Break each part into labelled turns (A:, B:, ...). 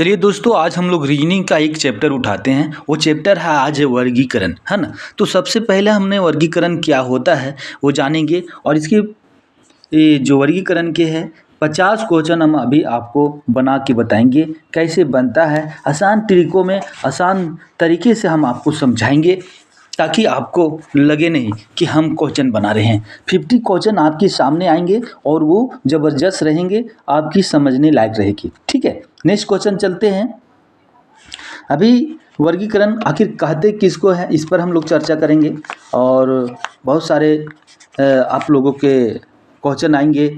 A: चलिए दोस्तों, आज हम लोग रीजनिंग का एक चैप्टर उठाते हैं। वो चैप्टर है आज वर्गीकरण, है ना। तो सबसे पहले हमने वर्गीकरण क्या होता है वो जानेंगे, और इसके ये जो वर्गीकरण के हैं 50 क्वेश्चन हम अभी आपको बना के बताएंगे कैसे बनता है। आसान तरीकों में आसान तरीके से हम आपको समझाएंगे ताकि आपको लगे नहीं कि हम क्वेश्चन बना रहे हैं। 50 क्वेश्चन आपके सामने आएंगे और वो ज़बरदस्त रहेंगे, आपकी समझने लायक रहेगी। ठीक है, नेक्स्ट क्वेश्चन चलते हैं। अभी वर्गीकरण आखिर कहते किसको है, इस पर हम लोग चर्चा करेंगे। और बहुत सारे आप लोगों के क्वेश्चन आएंगे।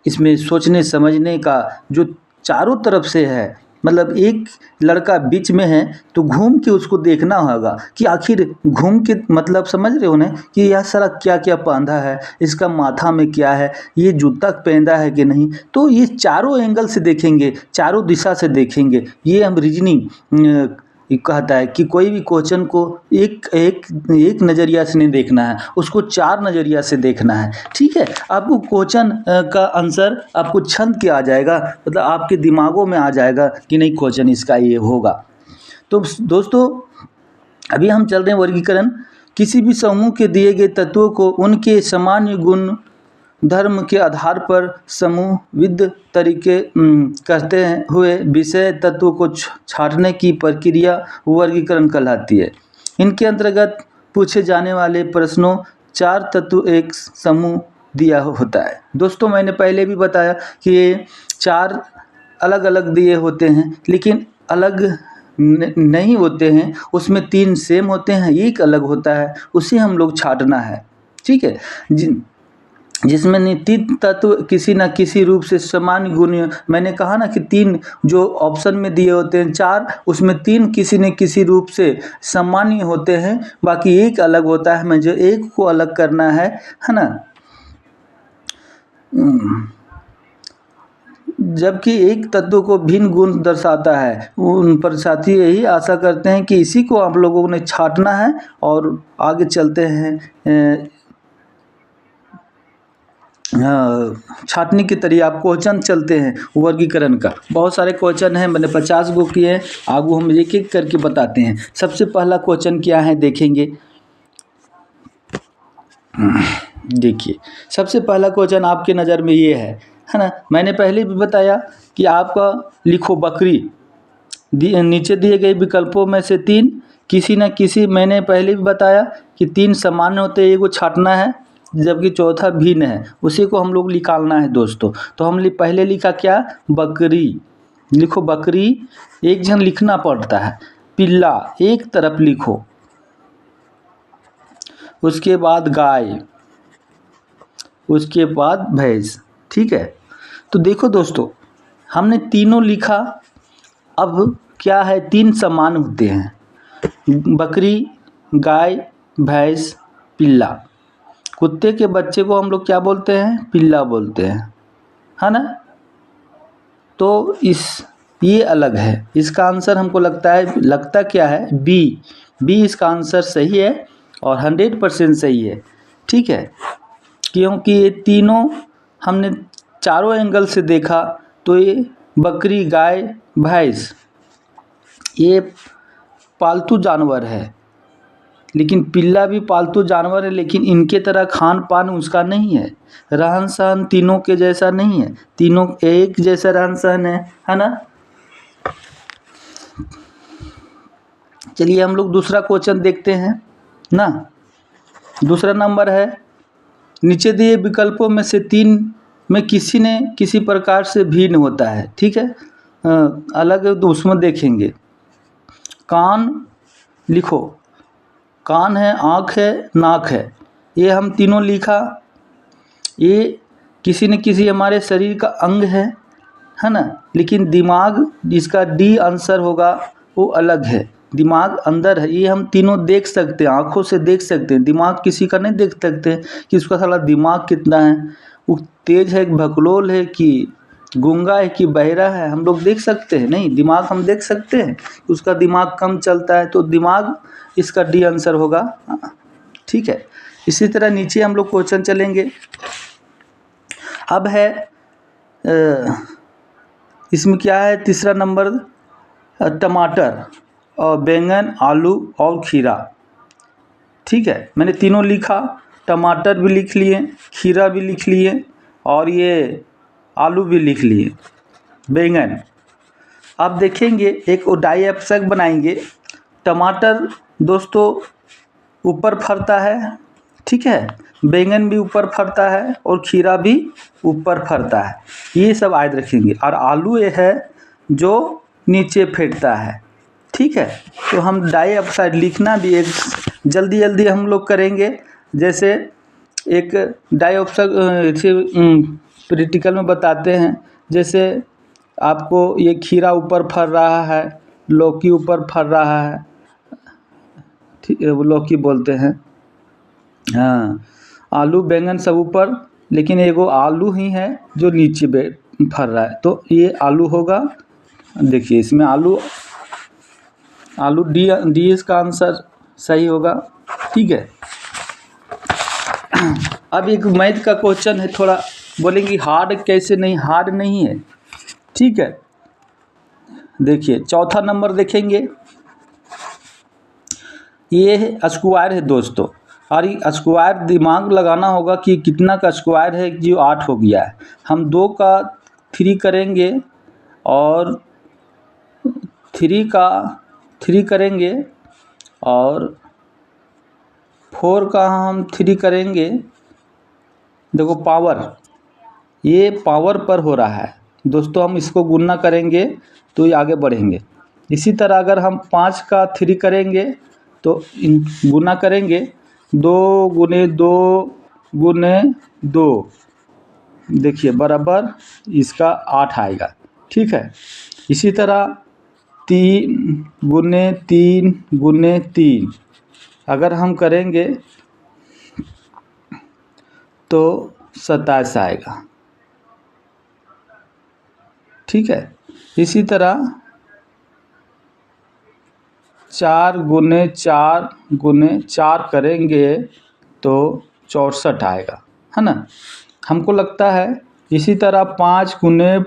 A: इसमें सोचने समझने का जो चारों तरफ से है, मतलब एक लड़का बीच में है तो घूम के उसको देखना होगा कि आखिर घूम के मतलब समझ रहे हो ना कि यह सारा क्या क्या बांधा है, इसका माथा में क्या है, ये जूता पहना है कि नहीं। तो ये चारों एंगल से देखेंगे, चारों दिशा से देखेंगे। ये हम रीजनिंग कहता है कि कोई भी क्वेश्चन को एक नज़रिया से नहीं देखना है, उसको चार नज़रिया से देखना है। ठीक है, आपको क्वेश्चन का आंसर आपको छंद के आ जाएगा, मतलब आपके दिमागों में आ जाएगा कि नहीं क्वेश्चन इसका ये होगा। तो दोस्तों, अभी हम चल रहे हैं वर्गीकरण। किसी भी समूह के दिए गए तत्वों को उनके सामान्य गुण धर्म के आधार पर समूहविद तरीके करते हुए विषय तत्व को छांटने की प्रक्रिया वर्गीकरण कहलाती है। इनके अंतर्गत पूछे जाने वाले प्रश्नों चार तत्व एक समूह दिया होता है। दोस्तों, मैंने पहले भी बताया कि ये चार अलग अलग दिए होते हैं, लेकिन अलग नहीं होते हैं। उसमें तीन सेम होते हैं, एक अलग होता है, उसे हम लोग छांटना है। ठीक है, जिसमें निश्चित तत्व किसी न किसी रूप से समान गुण, मैंने कहा ना कि तीन जो ऑप्शन में दिए होते हैं चार, उसमें तीन किसी न किसी रूप से सामान्य होते हैं, बाकी एक अलग होता है। मुझे एक को अलग करना है ना। जबकि एक तत्व को भिन्न गुण दर्शाता है। उन पर साथी यही आशा करते हैं कि इसी को आप लोगों ने छांटना है। और आगे चलते हैं छाटने की तरीके। आप क्वेश्चन चलते हैं वर्गीकरण का, बहुत सारे क्वेश्चन हैं, मैंने 50 गो किए हैं। आगे हम एक एक करके बताते हैं। सबसे पहला क्वेश्चन क्या है देखेंगे। देखिए, सबसे पहला क्वेश्चन आपके नज़र में ये है ना। मैंने पहले भी बताया कि आपका लिखो बकरी, नीचे दिए गए विकल्पों में से तीन किसी न किसी, मैंने पहले भी बताया कि तीन सामान्य होते हैं, एक को छांटना है, जबकि चौथा भिन्न है, उसी को हम लोग निकालना है दोस्तों। तो हम पहले लिखा क्या, बकरी। लिखो बकरी, एक जन लिखना पड़ता है। पिल्ला एक तरफ लिखो, उसके बाद गाय, उसके बाद भैंस। ठीक है, तो देखो दोस्तों, हमने तीनों लिखा। अब क्या है, तीन समान होते हैं, बकरी, गाय, भैंस, पिल्ला। कुत्ते के बच्चे को हम लोग क्या बोलते हैं, पिल्ला बोलते हैं, है ना। तो ये अलग है। इसका आंसर हमको लगता क्या है, बी इसका आंसर सही है और 100% सही है। ठीक है, क्योंकि ये तीनों हमने चारों एंगल से देखा। तो ये बकरी, गाय, भैंस ये पालतू जानवर है, लेकिन पिल्ला भी पालतू जानवर है, लेकिन इनके तरह खान पान उसका नहीं है, रहन सहन तीनों के जैसा नहीं है, तीनों एक जैसा रहन सहन है ना। चलिए हम लोग दूसरा क्वेश्चन देखते हैं ना। दूसरा नंबर है, नीचे दिए विकल्पों में से तीन में किसी ने किसी प्रकार से भिन्न होता है। ठीक है, अलग है तो उसमें देखेंगे। कान लिखो, कान है, आँख है, नाक है, ये हम तीनों लिखा। ये किसी न किसी हमारे शरीर का अंग है ना। लेकिन दिमाग, जिसका डी आंसर होगा, वो अलग है। दिमाग अंदर है, ये हम तीनों देख सकते हैं, आँखों से देख सकते हैं। दिमाग किसी का नहीं देख सकते कि उसका साला दिमाग कितना है, वो तेज है, भगलोल है, कि गूंगा है, कि बहरा है, हम लोग देख सकते हैं नहीं। दिमाग हम देख सकते हैं, उसका दिमाग कम चलता है, तो दिमाग इसका डी आंसर होगा। ठीक है, इसी तरह नीचे हम लोग क्वेश्चन चलेंगे। अब है इसमें क्या है, तीसरा नंबर, टमाटर और बैंगन, आलू और खीरा। ठीक है, मैंने तीनों लिखा, टमाटर भी लिख लिए, खीरा भी लिख लिए और ये आलू भी लिख लिए, बैंगन। अब देखेंगे एक डाई एब्स्ट्रैक्ट बनाएंगे। टमाटर दोस्तों ऊपर फरता है, ठीक है, बैंगन भी ऊपर फरता है और खीरा भी ऊपर फरता है, ये सब याद रखेंगे। और आलू ये है जो नीचे फेंकता है, ठीक है। तो हम डाई एब्स्ट्रैक्ट लिखना भी एक जल्दी जल्दी हम लोग करेंगे। जैसे एक डाई एब्स्ट्रैक्ट प्रैक्टिकल में बताते हैं, जैसे आपको ये खीरा ऊपर फर रहा है, लौकी ऊपर फर रहा है, ठीक है, वो लौकी बोलते हैं, हाँ। आलू बैंगन सब ऊपर, लेकिन एगो आलू ही है जो नीचे फर रहा है, तो ये आलू होगा। देखिए इसमें आलू डी इसका आंसर सही होगा, ठीक है। अब एक मैथ का क्वेश्चन है, थोड़ा बोलेंगे हार्ड कैसे, नहीं हार्ड नहीं है, ठीक है। देखिए चौथा नंबर देखेंगे, ये है स्क्वायर है दोस्तों, और ये स्क्वायर दिमाग लगाना होगा कि कितना का स्क्वायर है, जो 8 हो गया है। हम 2 का 3 करेंगे और 3 का 3 करेंगे और 4 का हम 3 करेंगे। देखो पावर, ये पावर पर हो रहा है दोस्तों, हम इसको गुणा करेंगे तो ये आगे बढ़ेंगे। इसी तरह अगर हम 5 का 3 करेंगे तो गुणा करेंगे, 2 गुने 2 गुने 2, देखिए बराबर इसका 8 आएगा, ठीक है। इसी तरह 3 गुने 3 गुने 3 अगर हम करेंगे तो 27 आएगा, ठीक है। इसी तरह 4 गुने 4 करेंगे तो 64 आएगा, है ना। हमको लगता है इसी तरह 5 गुने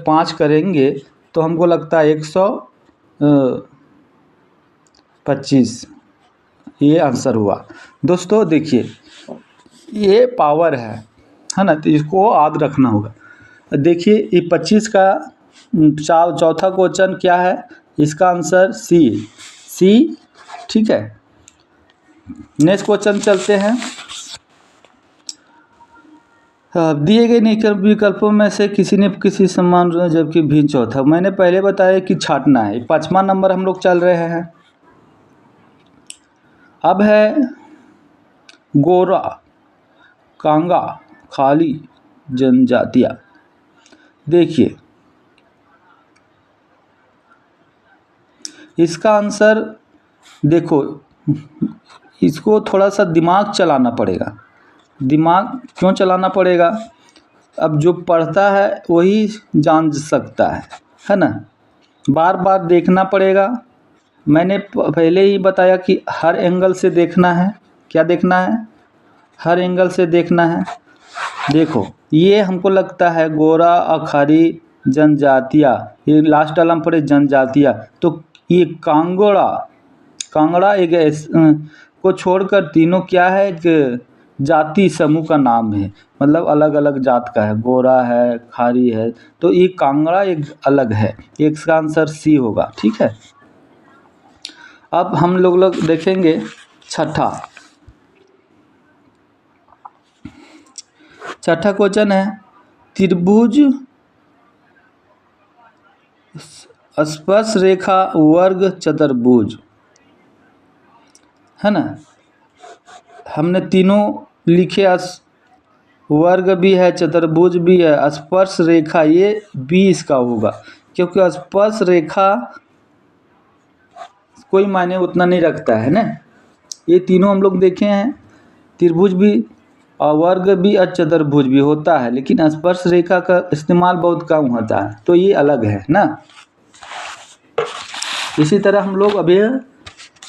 A: 5 करेंगे तो हमको लगता है 125, ये आंसर हुआ दोस्तों। देखिए ये पावर है ना, तो इसको याद रखना होगा। देखिए ये 25 का चौथा क्वेश्चन क्या है, इसका आंसर सी, ठीक है। नेक्स्ट क्वेश्चन चलते हैं। दिए गए विकल्पों में से किसी ने किसी समान जबकि भी चौथा, मैंने पहले बताया कि छांटना है। 5वां नंबर हम लोग चल रहे हैं। अब है गोरा, कांगा, खाली, जनजातियाँ। देखिए इसका आंसर, देखो इसको थोड़ा सा दिमाग चलाना पड़ेगा। दिमाग क्यों चलाना पड़ेगा, अब जो पढ़ता है वही जान सकता है ना। बार बार देखना पड़ेगा। मैंने पहले ही बताया कि हर एंगल से देखना है। क्या देखना है, हर एंगल से देखना है। देखो ये हमको लगता है गोरा, अखारी, जनजातियाँ, ये लास्ट वाला हम पढ़े जनजातियाँ, तो ये कांगड़ा एक को छोड़कर तीनों क्या है, एक जाति समूह का नाम है, मतलब अलग अलग जात का है। गोरा है, खारी है, तो ये कांगड़ा एक अलग है। इसका आंसर सी होगा, ठीक है। अब हम लोग देखेंगे छठा क्वेश्चन है, त्रिभुज, स्पर्श रेखा, वर्ग, चतुर्भुज, है ना। हमने तीनों लिखे, वर्ग भी है, चतुर्भुज भी है, स्पर्श रेखा ये 20 का होगा, क्योंकि स्पर्श रेखा कोई मायने उतना नहीं रखता है ना। ये तीनों हम लोग देखे हैं, त्रिभुज भी और वर्ग भी और चतुर्भुज भी होता है, लेकिन स्पर्श रेखा का इस्तेमाल बहुत कम होता है, तो ये अलग है ना। इसी तरह हम लोग अभी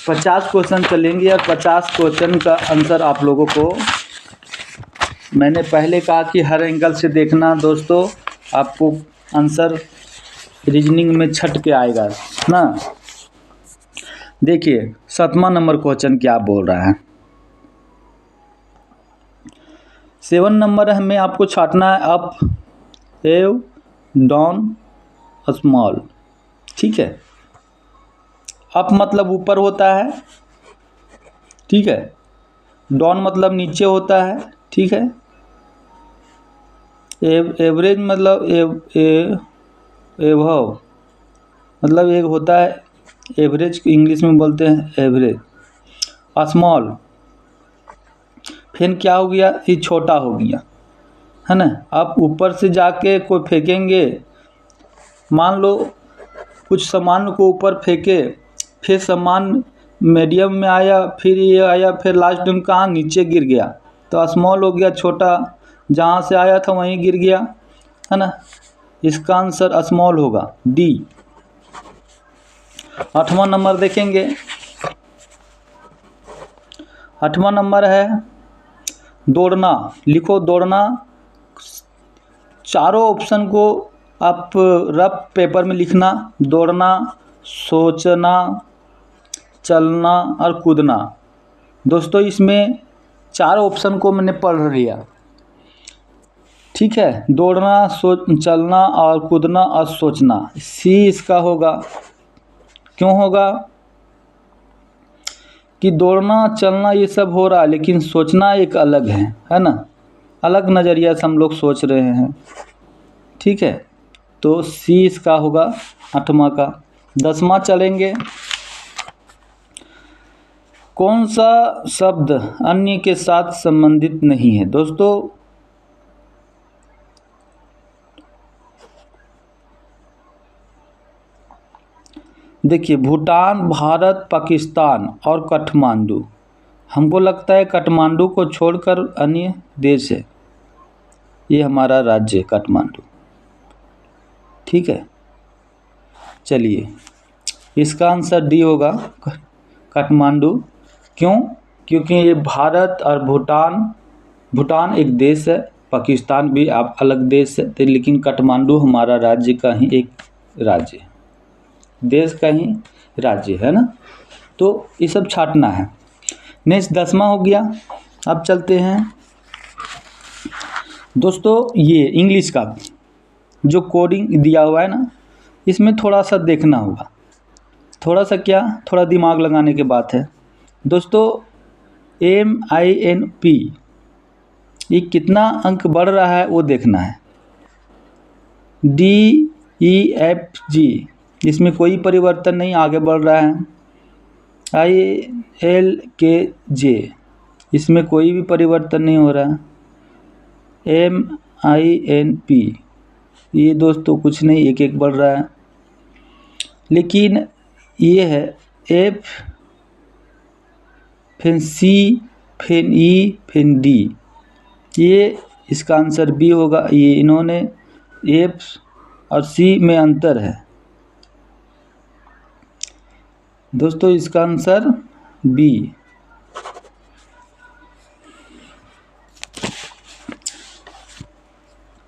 A: 50 क्वेश्चन चलेंगे, और 50 क्वेश्चन का आंसर आप लोगों को, मैंने पहले कहा कि हर एंगल से देखना दोस्तों, आपको आंसर रीजनिंग में छट के आएगा ना। देखिए 7वां नंबर क्वेश्चन क्या बोल रहा है। 7 नंबर हमें आपको छाटना है अप, एव, डाउन, स्मॉल। ठीक है, अप मतलब ऊपर होता है, ठीक है। डाउन मतलब नीचे होता है, ठीक है। एवरेज मतलब एवव मतलब एक होता है एवरेज, इंग्लिश में बोलते हैं एवरेज। स्मॉल फिर क्या हो गया, ये छोटा हो गया, है ना। आप ऊपर से जाके कोई फेंकेंगे, मान लो कुछ सामान को ऊपर फेंके, फिर सामान मीडियम में आया, फिर ये आया, फिर लास्ट में कहाँ नीचे गिर गया, तो स्मॉल हो गया, छोटा। जहाँ से आया था वहीं गिर गया, है ना। इसका आंसर स्मॉल होगा, डी। 8वां नंबर देखेंगे। 8वां नंबर है दौड़ना। लिखो दौड़ना। चारों ऑप्शन को आप रफ पेपर में लिखना। दौड़ना, सोचना, चलना और कूदना। दोस्तों इसमें 4 ऑप्शन को मैंने पढ़ लिया, ठीक है। दौड़ना, चलना और कूदना और सोचना, सी इसका होगा। क्यों होगा कि दौड़ना चलना ये सब हो रहा है, लेकिन सोचना एक अलग है ना। अलग नज़रिया से हम लोग सोच रहे हैं, ठीक है। तो सी इसका होगा 8वां का। 10वां चलेंगे। कौन सा शब्द अन्य के साथ संबंधित नहीं है। दोस्तों देखिए भूटान, भारत, पाकिस्तान और काठमांडू। हमको लगता है काठमांडू को छोड़कर अन्य देश है। ये हमारा राज्य है काठमांडू, ठीक है। चलिए इसका आंसर डी होगा, काठमांडू। क्यों? क्योंकि ये भारत और भूटान एक देश है, पाकिस्तान भी आप अलग देश है, लेकिन काठमांडू हमारा राज्य का ही एक राज्य है, देश का ही राज्य है ना। तो ये सब छाटना है। नेक्स्ट 10वां हो गया। अब चलते हैं दोस्तों, ये इंग्लिश का जो कोडिंग दिया हुआ है ना, इसमें थोड़ा सा देखना होगा। थोड़ा सा क्या, थोड़ा दिमाग लगाने की बात है दोस्तों। MINP ये कितना अंक बढ़ रहा है वो देखना है। DEFG इसमें कोई परिवर्तन नहीं, आगे बढ़ रहा है। ILKJ इसमें कोई भी परिवर्तन नहीं हो रहा है। MINP ये दोस्तों कुछ नहीं, एक एक बढ़ रहा है। लेकिन ये है F, फिर C, फिर E, फिर D, ये इसका आंसर बी होगा। ये इन्होंने F और C में अंतर है दोस्तों, इसका आंसर बी।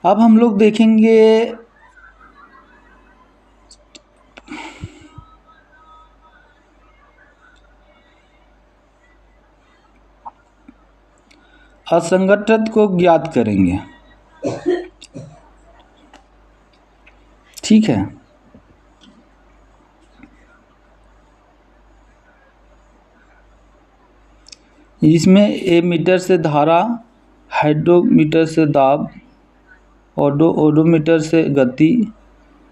A: अब हम लोग देखेंगे असंगठित को ज्ञात करेंगे, ठीक है। इसमें एमीटर से धारा, हाइड्रोमीटर से दाब, ओडोमीटर से गति,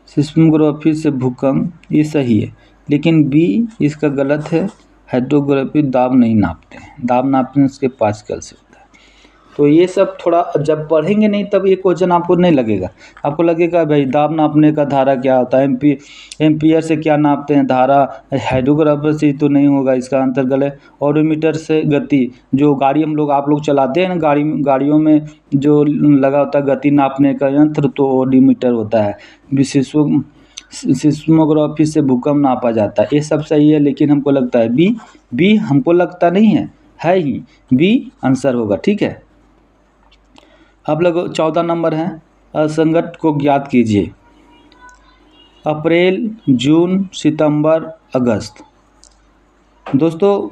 A: सिस्मोग्राफी से भूकंप, ये सही है। लेकिन बी इसका गलत है। हाइड्रोग्राफी दाब नहीं नापते हैं, दाब नापने से पास्कल से होता है। तो ये सब थोड़ा जब पढ़ेंगे नहीं तब ये क्वेश्चन आपको नहीं लगेगा। आपको लगेगा भाई दाब नापने का धारा क्या होता है, एम्पियर से क्या नापते हैं धारा, हाइड्रोग्राफर से तो नहीं होगा, इसका आंसर गलत। ओडोमीटर से गति, जो गाड़ी हम लोग आप लोग चलाते हैं ना, गाड़ियों में जो लगा होता है गति नापने का यंत्र, तो ओडोमीटर होता है। सिस्मोग्राफी से भूकंप नापा जाता है। ये सब सही है, लेकिन हमको लगता है बी हमको लगता नहीं है ही, बी आंसर होगा, ठीक है। अब लोग 14 नंबर है, असंगत को ज्ञात कीजिए। अप्रैल, जून, सितंबर, अगस्त। दोस्तों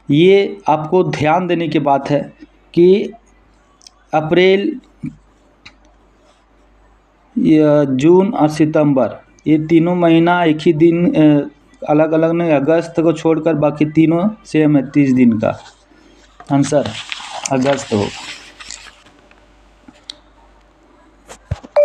A: ये आपको ध्यान देने की बात है कि अप्रैल, जून और सितंबर ये तीनों महीना एक ही दिन अलग अलग नहीं, अगस्त को छोड़कर बाकी तीनों सेम है 30 दिन का। आंसर अगस्त हो।